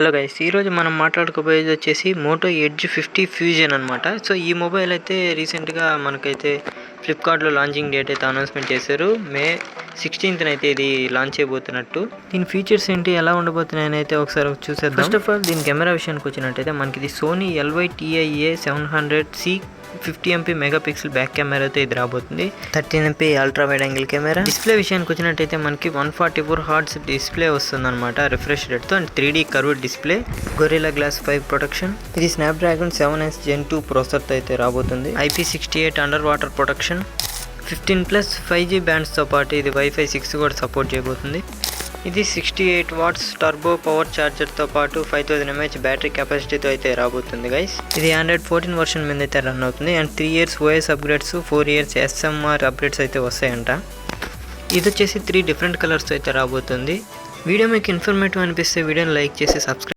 Hello guys, ఈరోజు మనం మాట్లాడుకోబోయేది వచ్చేసి మోటో ఎడ్జ్ 50 ఫ్యూజన్ అనమాట. సో ఈ మొబైల్ అయితే రీసెంట్గా మనకైతే ఫ్లిప్కార్ట్లో లాంచింగ్ డేట్ అయితే అనౌన్స్మెంట్ చేశారు. మే 16th అయితే ఇది లాంచ్ చేయబోతున్నట్టు. దీని ఫీచర్స్ ఏంటి, ఎలా ఉండబోతున్నాయని అయితే ఒకసారి చూసేద్దాం. ఫస్ట్ ఆఫ్ ఆల్ దీని కెమెరా విషయానికి వచ్చినట్టయితే మనకి ఇది Sony LY-TIA 700C 50MP megapixel back camera అయితే ఇది రాబోతుంది. 13MP ultra wide angle camera. Display విషయానికి వచ్చినట్టయితే మనకి 144 Hz డిస్ప్లే వస్తుంది అనమాట రిఫ్రెష్ రేట్ తో. And 3D curved display, Gorilla Glass 5 protection. ఇది స్నాప్డ్రాగన్ 7S Gen 2 ప్రాసెసర్ తో అయితే రాబోతుంది. IP68 under water protection, 15+ 5G bands తో పాటు ఇది Wi-Fi 6 కూడా సపోర్ట్ చేయబోతుంది. ఇది 68 వాట్స్ టర్బో పవర్ ఛార్జర్ తో పాటు 5000 mAh బ్యాటరీ కెపాసిటీతో అయితే రాబోతుంది గైస్. ఇది Android 14 వర్షన్ మీద అయితే రన్ అవుతుంది. And 3 years OS upgrades, 4 years SMR upgrades అయితే వస్తాయంట. ఇది వచ్చేసి 3 డిఫరెంట్ కలర్స్ అయితే రాబోతుంది. వీడియో మీకు ఇన్ఫర్మేటివ్ అనిపిస్తే వీడియోని లైక్ చేసి సబ్స్క్రైబ్